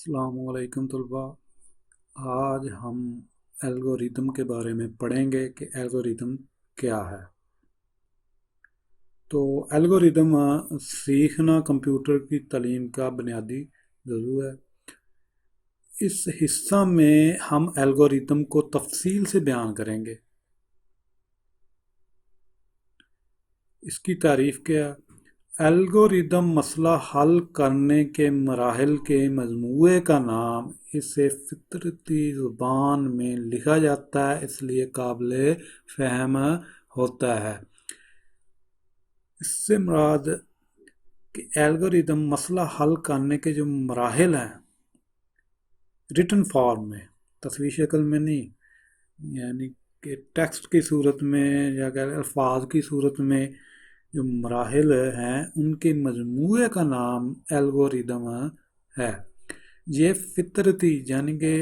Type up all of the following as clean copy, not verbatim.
السلام علیکم طلباء، آج ہم الگوریتم کے بارے میں پڑھیں گے کہ الگوریتم کیا ہے۔ تو الگوریتم سیکھنا کمپیوٹر کی تعلیم کا بنیادی جزو ہے۔ اس حصہ میں ہم الگوریتم کو تفصیل سے بیان کریں گے۔ اس کی تعریف کیا ہے؟ الگوریتم مسئلہ حل کرنے کے مراحل کے مجموعے کا نام، اسے فطرتی زبان میں لکھا جاتا ہے اس لیے قابل فہم ہوتا ہے۔ اس سے مراد کہ الگوریتم مسئلہ حل کرنے کے جو مراحل ہیں ریٹن فارم میں، تصویری شکل میں نہیں، یعنی کہ ٹیکسٹ کی صورت میں یا الفاظ کی صورت میں جو مراحل ہیں ان کے مجموعے کا نام الگوریتم ہے۔ یہ فطرتی، یعنی کہ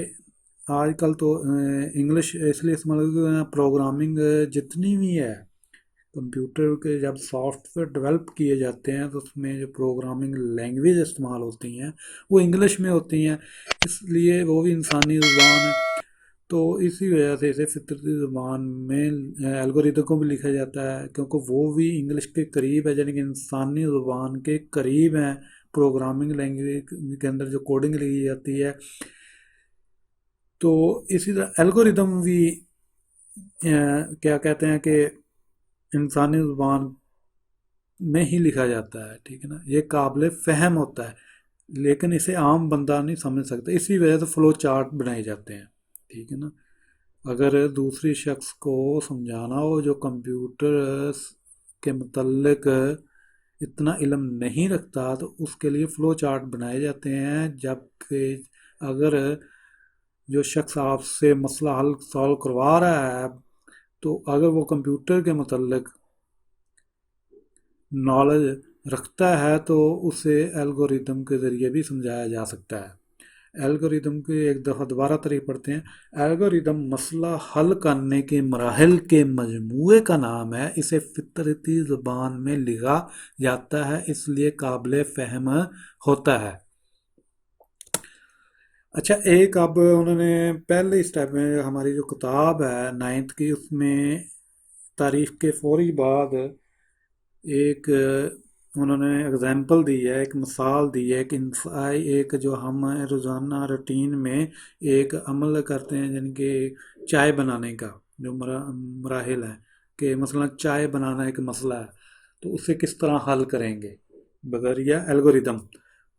آج کل تو انگلش اس لیے استعمال پروگرامنگ جتنی بھی ہے کمپیوٹر کے، جب سافٹ ویئر ڈیولپ کیے جاتے ہیں تو اس میں جو پروگرامنگ لینگویج استعمال ہوتی ہیں وہ انگلش میں ہوتی ہیں، اس لیے وہ بھی انسانی زبان ہے۔ تو اسی وجہ سے اسے فطرتی زبان میں الگوریتم کو بھی لکھا جاتا ہے، کیونکہ وہ بھی انگلش کے قریب ہے، یعنی کہ انسانی زبان کے قریب ہیں۔ پروگرامنگ لینگویج کے اندر جو کوڈنگ لکھی جاتی ہے، تو اسی طرح الگوریتم بھی کیا کہتے ہیں کہ انسانی زبان میں ہی لکھا جاتا ہے، ٹھیک ہے نا، یہ قابل فہم ہوتا ہے لیکن اسے عام بندہ نہیں سمجھ سکتا، اسی وجہ سے فلو چارٹ بنائے جاتے ہیں، ٹھیک ہے نا۔ اگر دوسری شخص کو سمجھانا ہو جو کمپیوٹر کے متعلق اتنا علم نہیں رکھتا تو اس کے لیے فلو چارٹ بنائے جاتے ہیں، جبکہ اگر جو شخص آپ سے مسئلہ حل سالو کروا رہا ہے تو اگر وہ کمپیوٹر کے متعلق نالج رکھتا ہے تو اسے الگوریتم کے ذریعے بھی سمجھایا جا سکتا ہے۔ الگوریتم کے ایک دفعہ دوبارہ طریق پڑھتے ہیں۔ الگوریتم مسئلہ حل کرنے کے مراحل کے مجموعے کا نام ہے، اسے فطرتی زبان میں لکھا جاتا ہے اس لیے قابل فہم ہوتا ہے۔ اچھا، ایک اب انہوں نے پہلے اسٹیپ میں ہماری جو کتاب ہے 9th کی، اس میں تاریخ کے فوری بعد ایک انہوں نے اگزامپل دی ہے، ایک مثال دی ہے، ایک جو ہم روزانہ روٹین میں ایک عمل کرتے ہیں، یعنی کہ چائے بنانے کا جو مراحل ہیں، کہ مثلا چائے بنانا ایک مسئلہ ہے تو اسے کس طرح حل کریں گے بذریعہ الگوریتم۔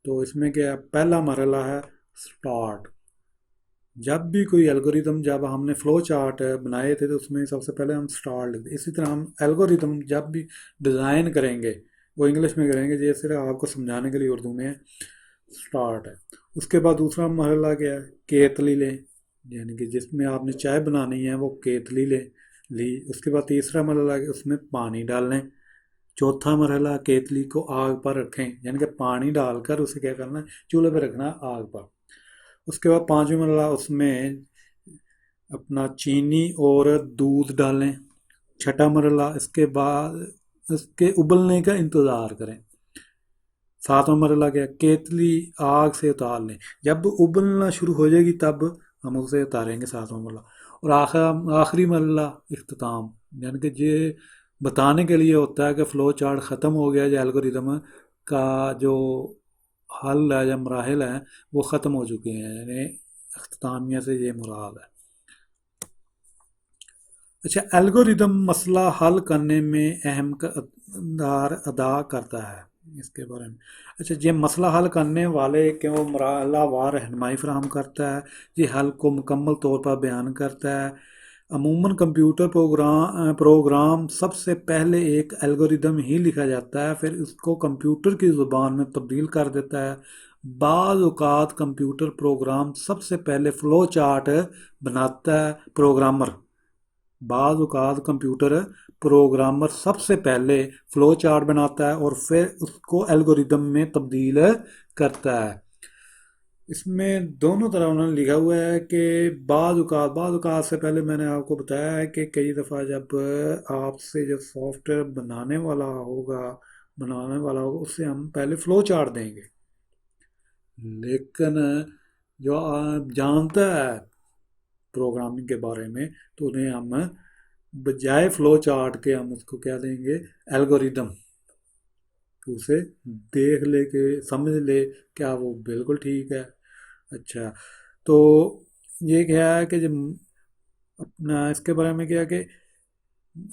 تو اس میں کیا پہلا مرحلہ ہے سٹارٹ۔ جب بھی کوئی الگوریتم، جب ہم نے فلو چارٹ بنائے تھے تو اس میں سب سے پہلے ہم سٹارٹ لکھتے، اسی طرح ہم الگوریتم جب بھی ڈیزائن کریں گے وہ انگلش میں کریں گے، جیسے آپ کو سمجھانے کے لیے اردو میں سٹارٹ ہے۔ اس کے بعد دوسرا مرحلہ کیا ہے، کیتلی لیں، یعنی کہ جس میں آپ نے چائے بنانی ہے وہ کیتلی لی۔ اس کے بعد تیسرا مرحلہ ہے کہ اس میں پانی ڈال لیں۔ چوتھا مرحلہ کیتلی کو آگ پر رکھیں، یعنی کہ پانی ڈال کر اسے کیا کرنا ہے، چولہے پہ رکھنا ہے آگ پر۔ اس کے بعد پانچویں مرحلہ اس میں اپنا چینی اور دودھ ڈالیں۔ چھٹا مرحلہ اس کے بعد اس کے ابلنے کا انتظار کریں۔ ساتواں مرحلہ کیا، کیتلی آگ سے اتار لیں، جب ابلنا شروع ہو جائے گی تب ہم اسے اتاریں گے، ساتواں مرحلہ۔ اور آخری مرحلہ اختتام، یعنی کہ یہ بتانے کے لیے ہوتا ہے کہ فلو چارٹ ختم ہو گیا، یا الگوریتم کا جو حل ہے یا مراحل ہیں وہ ختم ہو چکے ہیں، یعنی اختتامیہ سے یہ مراد ہے۔ اچھا، الگوریتم مسئلہ حل کرنے میں اہم کردار ادا کرتا ہے، اس کے بارے میں۔ اچھا، یہ مسئلہ حل کرنے والے کے وہ مرحلہ وار رہنمائی فراہم کرتا ہے، یہ حل کو مکمل طور پر بیان کرتا ہے۔ عموماً کمپیوٹر پروگرام سب سے پہلے ایک الگوریتم ہی لکھا جاتا ہے، پھر اس کو کمپیوٹر کی زبان میں تبدیل کر دیتا ہے۔ بعض اوقات کمپیوٹر پروگرام سب سے پہلے فلو چارٹ بناتا ہے، بعض اوقات کمپیوٹر پروگرامر سب سے پہلے فلو چارٹ بناتا ہے اور پھر اس کو الگوریتم میں تبدیل کرتا ہے۔ اس میں دونوں طرح انہوں نے لکھا ہوا ہے کہ بعض اوقات سے پہلے میں نے آپ کو بتایا ہے کہ کئی دفعہ جب آپ سے جو سافٹ ویئر بنانے والا ہوگا اس سے ہم پہلے فلو چارٹ دیں گے، لیکن جو جانتا ہے پروگرامنگ کے بارے میں، تو انہیں ہم بجائے فلو چارٹ کے ہم اس کو کیا دیں گے، الگوریدم، اسے دیکھ لے کے سمجھ لے کیا وہ بالکل ٹھیک ہے۔ اچھا، تو یہ کیا ہے کہ جب اپنا اس کے بارے میں کیا کہ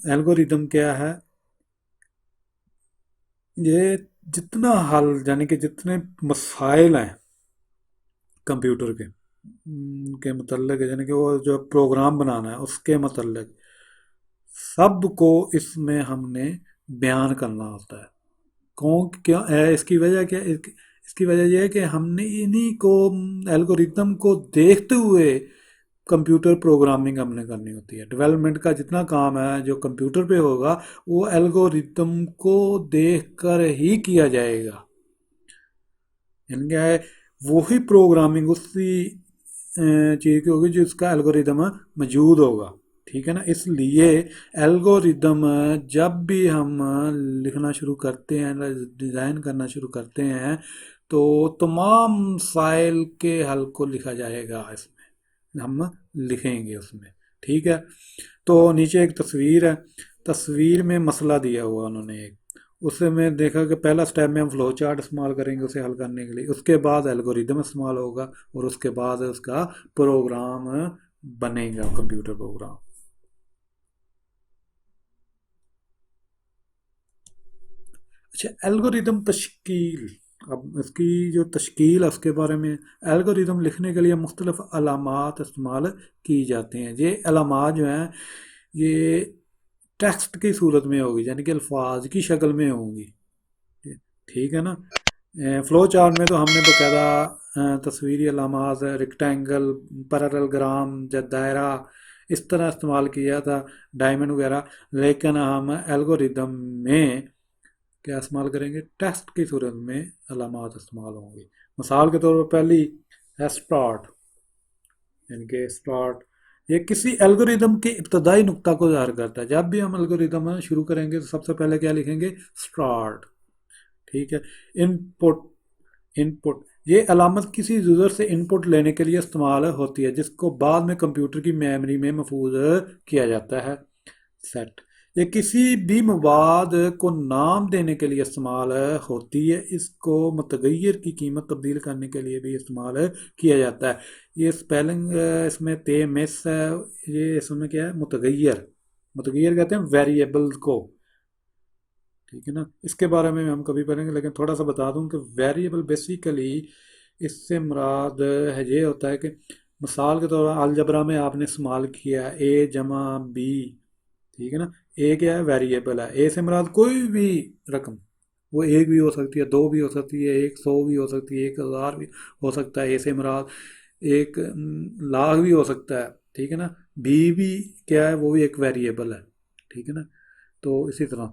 الگوریدم کیا ہے، یہ جتنا حل یعنی کہ جتنے مسائل ہیں کمپیوٹر کے متعلق، یعنی کہ وہ جو پروگرام بنانا ہے اس کے متعلق سب کو اس میں ہم نے بیان کرنا ہوتا ہے۔ کون کیا ہے اس کی وجہ، کیا اس کی وجہ یہ ہے کہ ہم نے انہی کو الگوریتم کو دیکھتے ہوئے کمپیوٹر پروگرامنگ ہم نے کرنی ہوتی ہے۔ ڈیولپمنٹ کا جتنا کام ہے جو کمپیوٹر پہ ہوگا وہ الگوریتم کو دیکھ کر ہی کیا جائے گا، یعنی کیا ہے، وہی پروگرامنگ اسی چیز کی ہوگی جو اس کا الگوریدم موجود ہوگا، ٹھیک ہے نا۔ اس لیے الگوریدم جب بھی ہم لکھنا شروع کرتے ہیں، ڈیزائن کرنا شروع کرتے ہیں، تو تمام مسائل کے حل کو لکھا جائے گا، اس میں ہم لکھیں گے اس میں، ٹھیک ہے۔ تو نیچے ایک تصویر ہے، تصویر میں مسئلہ دیا ہوا انہوں نے ایک، اس میں دیکھا کہ پہلا سٹیپ میں ہم فلو چارٹ استعمال کریں گے اسے حل کرنے کے لیے، اس کے بعد الگوریدم استعمال ہوگا، اور اس کے بعد اس کا پروگرام بنے گا، کمپیوٹر پروگرام۔ اچھا، الگوریدم تشکیل، اب اس کی جو تشکیل ہے اس کے بارے میں، الگوریدم لکھنے کے لیے مختلف علامات استعمال کی جاتی ہیں۔ یہ علامات جو ہیں یہ ٹیکسٹ کی صورت میں ہوگی، یعنی کہ الفاظ کی شکل میں ہوں گی، ٹھیک ہے نا۔ فلو چارٹ میں تو ہم نے باقاعدہ تصویری علامات، ریکٹینگل، پیرالگرام یا دائرہ اس طرح استعمال کیا تھا، ڈائمنڈ وغیرہ، لیکن ہم الگوریدم میں کیا استعمال کریں گے، ٹیکسٹ کی صورت میں علامات استعمال ہوں گی۔ مثال کے طور پر پہلی ہے اسٹارٹ، یعنی کہ اسٹارٹ یہ کسی الگوریدم کے ابتدائی نقطہ کو ظاہر کرتا ہے۔ جب بھی ہم الگوریدم شروع کریں گے تو سب سے پہلے کیا لکھیں گے، اسٹارٹ، ٹھیک ہے۔ ان پٹ، ان پٹ یہ علامت کسی یوزر سے ان پٹ لینے کے لیے استعمال ہوتی ہے، جس کو بعد میں کمپیوٹر کی میموری میں محفوظ کیا جاتا ہے۔ سیٹ یہ کسی بھی مواد کو نام دینے کے لیے استعمال ہوتی ہے، اس کو متغیر کی قیمت تبدیل کرنے کے لیے بھی استعمال کیا جاتا ہے۔ یہ اسپیلنگ اس میں تے مس ہے، یہ اس میں کیا ہے، متغیر، متغیر کہتے ہیں ویریبل کو، ٹھیک ہے نا۔ اس کے بارے میں ہم کبھی پڑھیں گے، لیکن تھوڑا سا بتا دوں کہ ویریبل بیسیکلی اس سے مراد ہے، یہ ہوتا ہے کہ مثال کے طور پر الجبرا میں آپ نے استعمال کیا اے جمع بی، ٹھیک ہے نا۔ اے کیا ہے، ویریبل ہے، اے سے مراد کوئی بھی رقم، وہ ایک بھی ہو سکتی ہے، دو بھی ہو سکتی ہے، 100 بھی ہو سکتی ہے، 1000 بھی ہو سکتا ہے، اے سے مراد 1 لاکھ بھی ہو سکتا ہے، ٹھیک ہے نا۔ بی بھی کیا ہے، وہ بھی ایک ویریبل ہے، ٹھیک ہے نا۔ تو اسی طرح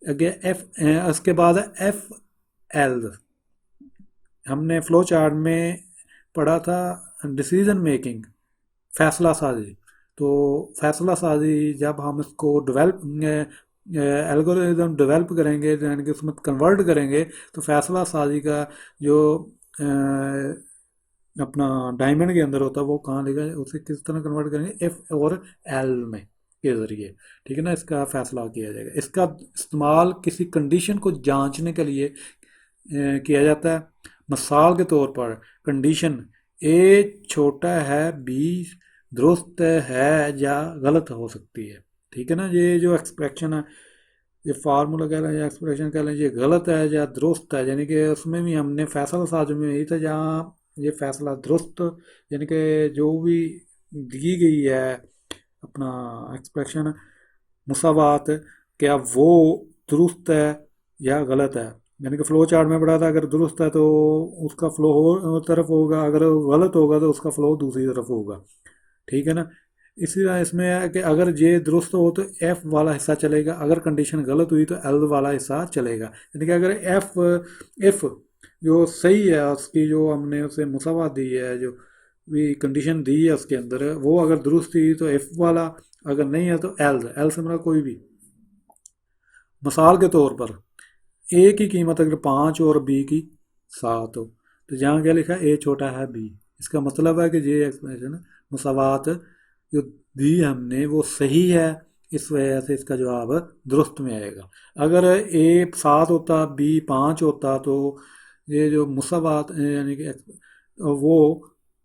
اگے ایف، اس کے بعد ہے ایف ایل، ہم نے فلو چارٹ میں پڑھا تھا ڈیسیژن میکنگ، فیصلہ سازی۔ تو فیصلہ سازی جب ہم اس کو ڈیولپ الگوریزم ڈیولپ کریں گے، یعنی کہ اس میں کنورٹ کریں گے، تو فیصلہ سازی کا جو اپنا ڈائمنڈ کے اندر ہوتا ہے وہ کہاں لکھا ہے، اسے کس طرح کنورٹ کریں گے، ایف اور ایل میں کے ذریعے، ٹھیک ہے نا۔ اس کا فیصلہ کیا جائے گا، اس کا استعمال کسی کنڈیشن کو جانچنے کے لیے کیا جاتا ہے۔ مثال کے طور پر کنڈیشن اے چھوٹا ہے بی درست ہے یا غلط ہو سکتی ہے، ٹھیک ہے نا۔ یہ جو ایکسپریشن ہے، یہ فارمولا کہہ لیں یا ایکسپریشن کہہ لیں، یہ غلط ہے یا درست ہے، یعنی کہ اس میں بھی ہم نے فیصلہ ساز میں یہی تھا جہاں یہ فیصلہ درست، یعنی کہ جو بھی دی گئی ہے اپنا ایکسپریشن، مساوات، کیا وہ درست ہے یا غلط ہے، یعنی کہ فلو چارٹ میں پڑھا تھا اگر درست ہے تو اس کا فلو طرف ہوگا، اگر غلط ہوگا تو اس کا فلو دوسری طرف ہوگا، ٹھیک ہے نا۔ اسی طرح اس میں ہے کہ اگر یہ درست ہو تو ایف والا حصہ چلے گا، اگر کنڈیشن غلط ہوئی تو ایل والا حصہ چلے گا، یعنی کہ اگر ایف جو صحیح ہے، اس کی جو ہم نے اسے مساوات دی ہے، جو بھی کنڈیشن دی ہے اس کے اندر، وہ اگر درست تھی تو ایف والا، اگر نہیں ہے تو ایل سے مراد کوئی بھی۔ مثال کے طور پر اے کی قیمت اگر 5 اور بی کی 7 ہو، تو جہاں کیا لکھا ہے، اے چھوٹا ہے بی، اس کا مطلب ہے کہ یہ ایکسپریشن مساوات جو دی ہم نے وہ صحیح ہے، اس وجہ سے اس کا جواب درست میں آئے گا۔ اگر اے 7 ہوتا بی 5 ہوتا تو یہ جو مساوات یعنی کہ وہ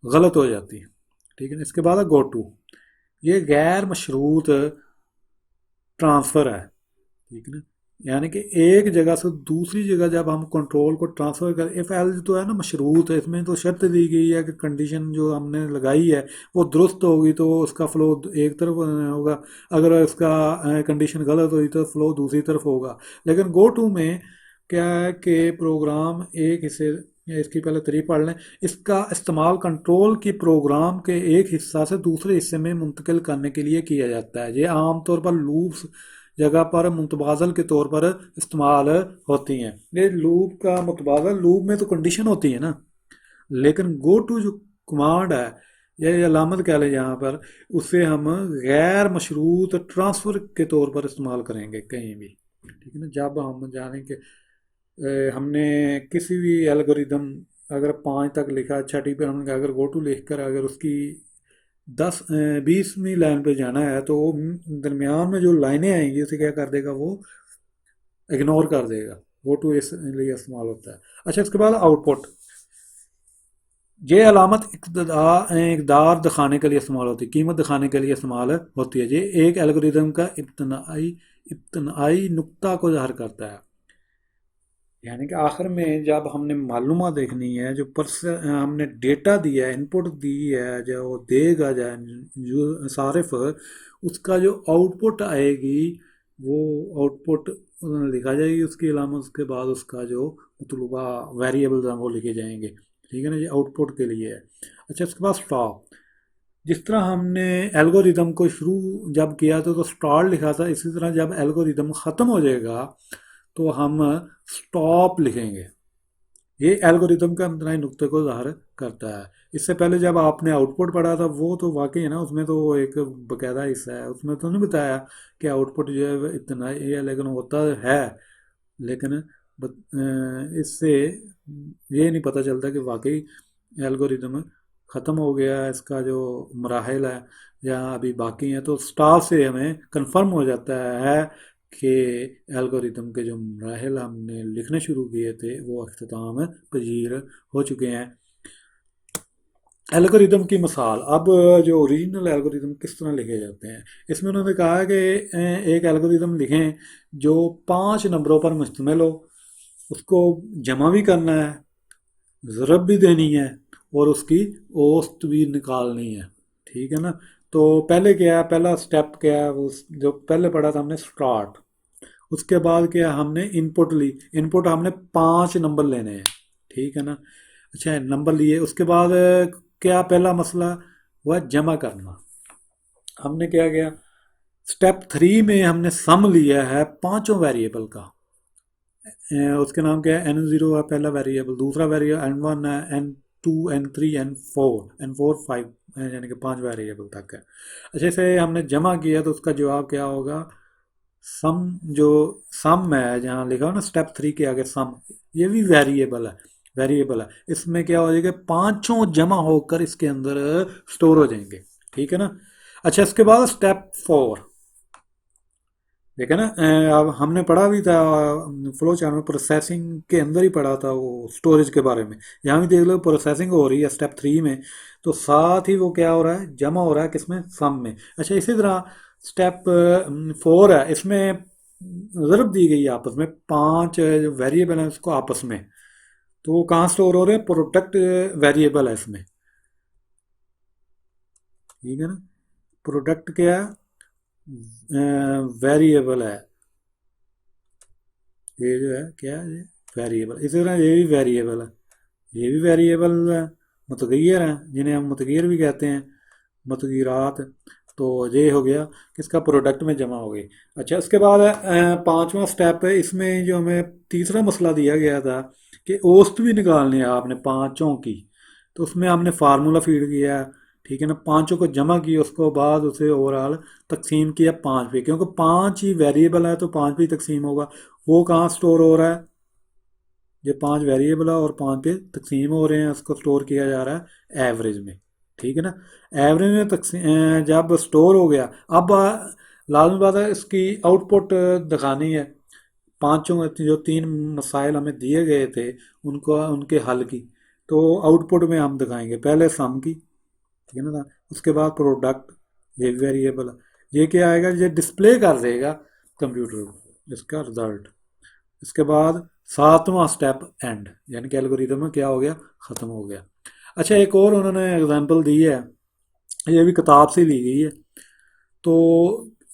غلط ہو جاتی ہے، ٹھیک ہے نا۔ اس کے بعد ہے گو ٹو، یہ غیر مشروط ٹرانسفر ہے، ٹھیک ہے نا، یعنی کہ ایک جگہ سے دوسری جگہ جب ہم کنٹرول کو ٹرانسفر کریں، ایف ایل تو ہے نا مشروط ہے، اس میں تو شرط دی گئی ہے کہ کنڈیشن جو ہم نے لگائی ہے وہ درست ہوگی تو اس کا فلو ایک طرف ہوگا، اگر اس کا کنڈیشن غلط ہوئی تو فلو دوسری طرف ہوگا۔ لیکن گو ٹو میں کیا ہے کہ پروگرام ایک حصے، اس کی پہلے طریق پڑھ لیں، اس کا استعمال کنٹرول کی پروگرام کے ایک حصہ سے دوسرے حصے میں منتقل کرنے کے لیے کیا جاتا ہے۔ یہ عام طور پر لوپس جگہ پر متبادل کے طور پر استعمال ہوتی ہیں۔ یہ لوپ کا متبادل، لوپ میں تو کنڈیشن ہوتی ہے نا، لیکن گو ٹو جو کمانڈ ہے یا یہ علامت کہہ لیں یہاں پر، اسے ہم غیر مشروط ٹرانسفر کے طور پر استعمال کریں گے کہیں بھی، ٹھیک ہے نا۔ جب ہم جانیں کہ ہم نے کسی بھی الگوریدم اگر 5 تک لکھا، چھٹی پہ ہم نے اگر گو ٹو لکھ کر اگر اس کی 20ویں لائن پہ جانا ہے تو وہ درمیان میں جو لائنیں آئیں گی اسے کیا کر دے گا، وہ اگنور کر دے گا۔ گو ٹو اس لیے استعمال ہوتا ہے۔ اچھا، اس کے بعد آؤٹ پٹ، یہ علامت اقدار دکھانے کے لیے استعمال ہوتی ہے، قیمت دکھانے کے لیے استعمال ہوتی ہے۔ یہ ایک الگوریدم کا ابتدائی نقطہ کو ظاہر کرتا ہے، یعنی کہ آخر میں جب ہم نے معلومات دیکھنی ہے، جو ہم نے ڈیٹا دیا ہے، ان پٹ دی ہے، جو دے گا جو صارف، اس کا جو آؤٹ پٹ آئے گی وہ آؤٹ پٹ لکھا جائے گی، اس کی علامت، اس کے بعد اس کا جو مطلوبہ ویریبلز ہیں وہ لکھے جائیں گے، ٹھیک ہے نا، یہ آؤٹ پٹ کے لیے ہے۔ اچھا، اس کے بعد اسٹاپ، جس طرح ہم نے الگوریدم کو شروع جب کیا تو اسٹارٹ لکھا تھا، اسی طرح جب الگوریدم ختم ہو جائے گا تو ہم اسٹاپ لکھیں گے۔ یہ الگوریدم کا ابتدائی نقطے کو ظاہر کرتا ہے۔ اس سے پہلے جب آپ نے آؤٹ پٹ پڑھا تھا وہ تو واقعی ہے نا، اس میں تو وہ ایک باقاعدہ حصہ ہے، اس میں تو نہیں بتایا کہ آؤٹ پٹ جو ہے ابتدائی ہے، لیکن ہوتا ہے، لیکن اس سے یہ نہیں پتہ چلتا کہ واقعی الگوریدم ختم ہو گیا، اس کا جو مراحل ہے یا ابھی باقی ہیں۔ تو اسٹاپ سے ہمیں کنفرم ہو جاتا ہے کہ الگوریدم کے جو مراحل ہم نے لکھنے شروع کیے تھے وہ اختتام پذیر ہو چکے ہیں۔ الگوریدم کی مثال، اب جو اوریجنل الگوریدم کس طرح لکھے جاتے ہیں، اس میں انہوں نے کہا کہ ایک الگوریدم لکھیں جو 5 نمبروں پر مشتمل ہو، اس کو جمع بھی کرنا ہے، ضرب بھی دینی ہے، اور اس کی اوسط بھی نکالنی ہے، ٹھیک ہے نا۔ تو پہلے کیا ہے، پہلا سٹیپ کیا ہے، جو پہلے پڑھا تھا ہم نے سٹارٹ، اس کے بعد کیا ہم نے ان پٹ لی، ان پٹ ہم نے 5 نمبر لینے ہیں، ٹھیک ہے نا۔ اچھا، نمبر لیے، اس کے بعد کیا پہلا مسئلہ ہوا جمع کرنا، ہم نے کیا کیا، سٹیپ 3 میں ہم نے سم لیا ہے 5 ویریبل کا، اس کے نام کیا ہے، n0 ہے پہلا ویریبل، دوسرا ویریبل n1 ہے، n2 n3 n4 5 یعنی کہ 5 ویریبل تک ہے۔ اچھا، اسے ہم نے جمع کیا تو اس کا جواب کیا ہوگا، سم، جو سم ہے جہاں لکھا ہو نا سٹیپ 3 کے آگے سم، یہ بھی ویریبل ہے، اس میں کیا ہو جائے گا، 5 جمع ہو کر اس کے اندر سٹور ہو جائیں گے، ٹھیک ہے نا۔ اچھا، اس کے بعد سٹیپ 4 دیکھیں نا، اب ہم نے پڑھا بھی تھا فلو چارٹ میں، پروسیسنگ کے اندر ہی پڑھا تھا وہ سٹوریج کے بارے میں، یہاں بھی دیکھ لو پروسیسنگ ہو رہی ہے سٹیپ 3 میں، تو ساتھ ہی وہ کیا ہو رہا ہے، جمع ہو رہا ہے کس میں، سم میں۔ اچھا، اسی طرح سٹیپ 4 ہے، اس میں ضرب دی گئی ہے آپس میں، 5 ویریبل ہیں اس کو آپس میں، تو وہ کہاں سٹور ہو رہے ہیں، پروڈکٹ ویریبل ہے اس میں، ٹھیک ہے نا۔ پروڈکٹ کیا ہے، ویریبل ہے، یہ جو ہے کیا ہے، ویریبل، اسی طرح یہ بھی ویریبل ہے، یہ بھی ویریبل ہے، متغیر ہیں جنہیں ہم متغیر بھی کہتے ہیں، متغیرات۔ تو یہ ہو گیا کس کا، پروڈکٹ میں جمع ہو گئی۔ اچھا، اس کے بعد 5واں سٹیپ ہے، اس میں جو ہمیں تیسرا مسئلہ دیا گیا تھا کہ اوسط بھی نکالنی ہے آپ نے 5 کی، تو اس میں ہم نے فارمولہ فیڈ کیا، ٹھیک ہے نا، 5 کو جمع کیا، اس کو بعد اسے اوورال تقسیم کیا 5 پہ، کیونکہ 5 ہی ویریبل ہے تو 5 پہ ہی تقسیم ہوگا۔ وہ کہاں سٹور ہو رہا ہے، یہ 5 ویریبل ہے اور 5 پہ تقسیم ہو رہے ہیں، اس کو سٹور کیا جا رہا ہے ایوریج میں، ٹھیک ہے نا۔ ایوریج میں تقسیم جب سٹور ہو گیا، اب لازمی بات ہے اس کی آؤٹ پٹ دکھانی ہے، پانچوں جو 3 مسائل ہمیں دیے گئے تھے ان کو، ان کے حل کی، تو آؤٹ پٹ میں ہم دکھائیں گے پہلے سم کی، ٹھیک ہے نا، اس کے بعد پروڈکٹ، یہ ویریبل یہ کیا آئے گا، یہ ڈسپلے کر دے گا کمپیوٹر کو اس کا رزلٹ۔ اس کے بعد 7واں سٹیپ اینڈ، یعنی کہ الگوریدم میں کیا ہو گیا، ختم ہو گیا۔ اچھا ایک اور انہوں نے اگزامپل دی ہے، یہ بھی کتاب سے لی گئی ہے، تو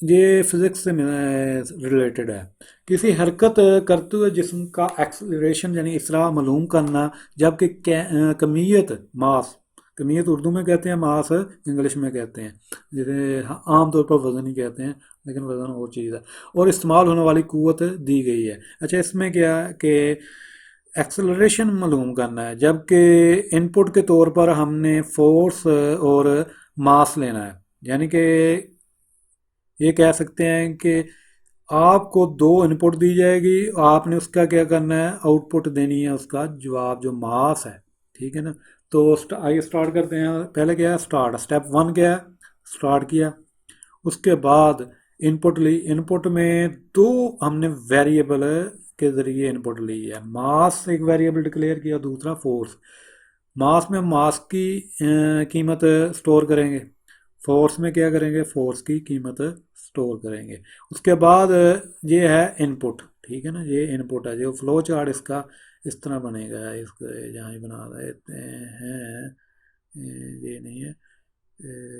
یہ فزکس سے ریلیٹڈ ہے۔ کسی حرکت کرتے ہوئے جسم کا ایکسلریشن یعنی اسرا معلوم کرنا، جبکہ کمیت ماس، کمیت اردو میں کہتے ہیں، ماس انگلش میں کہتے ہیں، جسے عام طور پر وزن ہی کہتے ہیں، لیکن وزن اور چیز ہے، اور استعمال ہونے والی قوت دی گئی ہے۔ اچھا اس میں کیا ہے کہ ایکسلریشن معلوم کرنا ہے، جبکہ ان پٹ کے طور پر ہم نے فورس اور ماس لینا ہے، یعنی کہ یہ کہہ سکتے ہیں کہ آپ کو 2 ان پٹ دی جائے گی، آپ نے اس کا کیا کرنا ہے، آؤٹ پٹ دینی ہے اس کا جواب جو ماس ہے، ٹھیک ہے نا۔ تو آئیے اسٹارٹ کرتے ہیں، پہلے کیا ہے اسٹارٹ، اسٹیپ 1 کیا ہے، اسٹارٹ کیا، اس کے بعد ان پٹ لی، ان پٹ میں 2 ہم نے ویریبل کے ذریعے ان پٹ لی ہے، ماس ایک ویریبل ڈکلیئر کیا، دوسرا فورس۔ ماس میں ماس کی قیمت سٹور کریں گے، فورس میں کیا کریں گے، فورس کی قیمت سٹور کریں گے۔ اس کے بعد یہ ہے ان پٹ، ٹھیک ہے نا، یہ ان پٹ ہے، جو فلو چارٹ اس کا اس طرح بنے گا، اس کو جہاں ہی بنا دیتے ہیں، یہ نہیں ہے،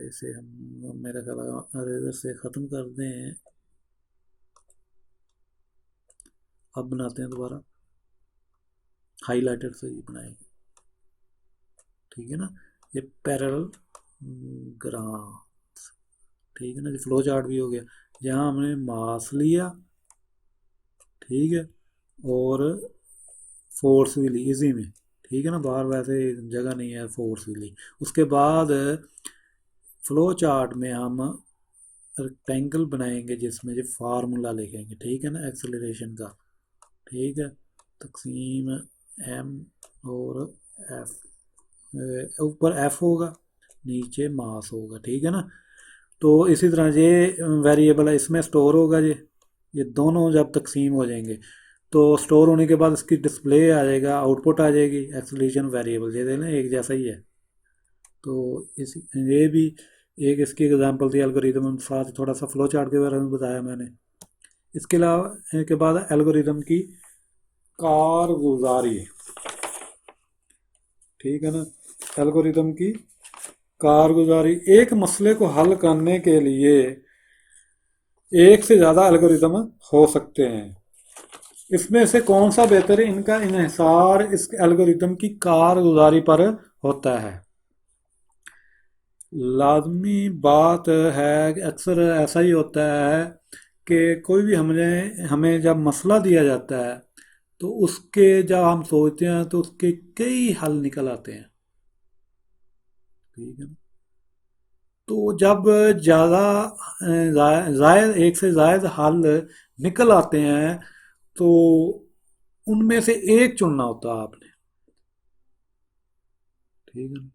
اسے ہم میرا خیال اریزر سے ختم کر دیں، اب بناتے ہیں دوبارہ، ہائی لائٹر سے ہی بنائیں گے، ٹھیک ہے نا۔ یہ پیرل گراف، ٹھیک ہے نا جی، فلو چارٹ بھی ہو گیا، جہاں ہم نے ماس لیا، ٹھیک ہے، اور فورس بھی لی اسی میں، ٹھیک ہے نا، باہر ویسے جگہ نہیں ہے، فورس بھی لی۔ اس کے بعد فلو چارٹ میں ہم ریکٹینگل بنائیں گے جس میں جو فارمولا لکھیں گے، ٹھیک ہے نا، ایکسلریشن کا، ٹھیک ہے، تقسیم ایم اور ایف، اوپر ایف ہوگا نیچے ماس ہوگا، ٹھیک ہے نا۔ تو اسی طرح یہ ویریبل ہے، اس میں سٹور ہوگا، یہ دونوں جب تقسیم ہو جائیں گے تو سٹور ہونے کے بعد اس کی ڈسپلے آ جائے گا، آؤٹ پٹ آ جائے گی، ایکسلیشن ویریبل یہ دینا ایک جیسا ہی ہے۔ تو یہ بھی ایک اس کی ایگزامپل تھی الگوریدم، ساتھ تھوڑا سا فلو چارٹ کے بارے میں بتایا میں نے۔ اس کے علاوہ کے بعد الگوریدم کی کارگزاری، ٹھیک ہے نا، الگوریدم کی کارگزاری، ایک مسئلے کو حل کرنے کے لیے ایک سے زیادہ الگوریدم ہو سکتے ہیں، اس میں سے کون سا بہتر ہے، ان کا انحصار اس الگوریدم کی کارگزاری پر ہوتا ہے۔ لازمی بات ہے کہ اکثر ایسا ہی ہوتا ہے کہ کوئی بھی ہمیں جب مسئلہ دیا جاتا ہے تو اس کے جب ہم سوچتے ہیں تو اس کے کئی حل نکل آتے ہیں، ٹھیک ہے نا۔ تو جب زیادہ زائد ایک سے زائد حل نکل آتے ہیں تو ان میں سے ایک چننا ہوتا ہے آپ نے، ٹھیک ہے نا۔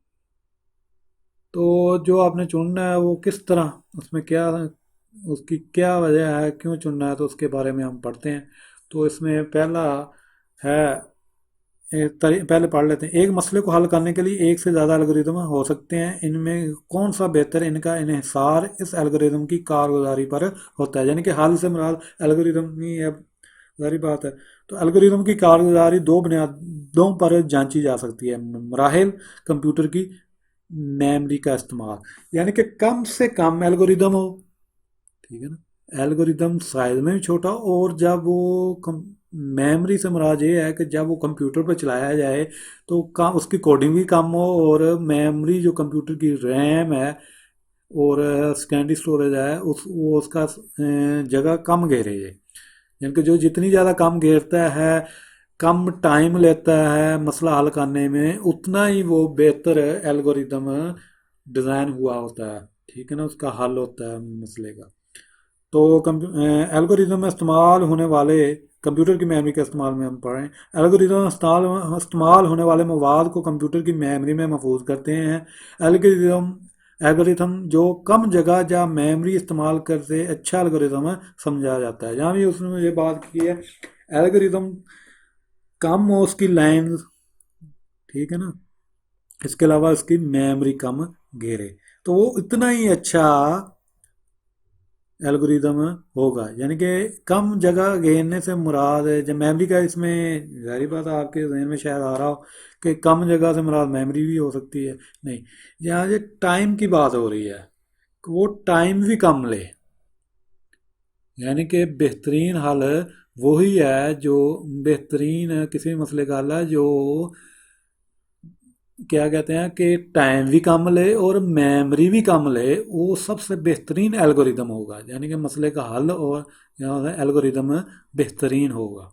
تو جو آپ نے چننا ہے وہ کس طرح، اس میں کیا، اس کی کیا وجہ ہے، کیوں چننا ہے، تو اس کے بارے میں ہم پڑھتے ہیں۔ تو اس میں پہلا ہے، پہلے پڑھ لیتے ہیں، ایک مسئلے کو حل کرنے کے لیے ایک سے زیادہ الگوریدم ہو سکتے ہیں، ان میں کون سا بہتر، ان کا انحصار اس الگوریدم کی کارگزاری پر ہوتا ہے، یعنی کہ حل سے مراد الگوریدم ہی ہے، ظاہری بات ہے۔ تو الگوریدم کی کارگزاری 2 بنیادوں پر جانچی جا سکتی ہے، مراحل، کمپیوٹر کی میموری کا استعمال، یعنی کہ کم سے کم الگوریدم ہو، ٹھیک ہے نا، الگوریدم سائز میں بھی چھوٹا، اور جب وہ میموری سے مراد یہ ہے کہ جب وہ کمپیوٹر پہ چلایا جائے تو اس کی کوڈنگ بھی کم ہو، اور میموری جو کمپیوٹر کی ریم ہے اور سیکنڈری اسٹوریج ہے وہ اس کا جگہ کم گھیرے ہے، یعنی کہ جو جتنی زیادہ کم گھیرتا ہے، کم ٹائم لیتا ہے مسئلہ حل کرنے میں، اتنا ہی وہ بہتر الگوریدم ڈیزائن ہوا ہوتا ہے، ٹھیک ہے نا، اس کا حل ہوتا ہے مسئلے کا۔ تو الگوریدم میں استعمال ہونے والے کمپیوٹر کی میموری کے استعمال میں ہم پڑھ رہے ہیں، الگوریدم استعمال ہونے والے مواد کو کمپیوٹر کی میموری میں محفوظ کرتے ہیں۔ الگوریدم الگوریتھم جو کم جگہ یا میموری استعمال کرتے اچھا الگوریدم سمجھا جاتا ہے۔ جہاں بھی اس نے یہ بات کی ہے، الگوریدم کم ہو اس کی لائنز، ٹھیک ہے نا، اس کے علاوہ اس کی میموری کم گھیرے، تو وہ اتنا ہی اچھا الگوریدم ہوگا۔ یعنی کہ کم جگہ گھیرنے سے مراد ہے جب میموری کا، اس میں ظاہری بات ہے آپ کے ذہن میں شاید آ رہا ہو کہ کم جگہ سے مراد میموری بھی ہو سکتی ہے، نہیں، یہاں یہ ٹائم کی بات ہو رہی ہے کہ وہ ٹائم بھی کم لے۔ یعنی کہ بہترین حل وہی ہے جو بہترین کسی بھی مسئلے کا حل ہے جو کیا کہتے ہیں کہ ٹائم بھی کم لے اور میموری بھی کم لے، وہ سب سے بہترین الگوریدم ہوگا، یعنی کہ مسئلے کا حل اور الگوریدم بہترین ہوگا۔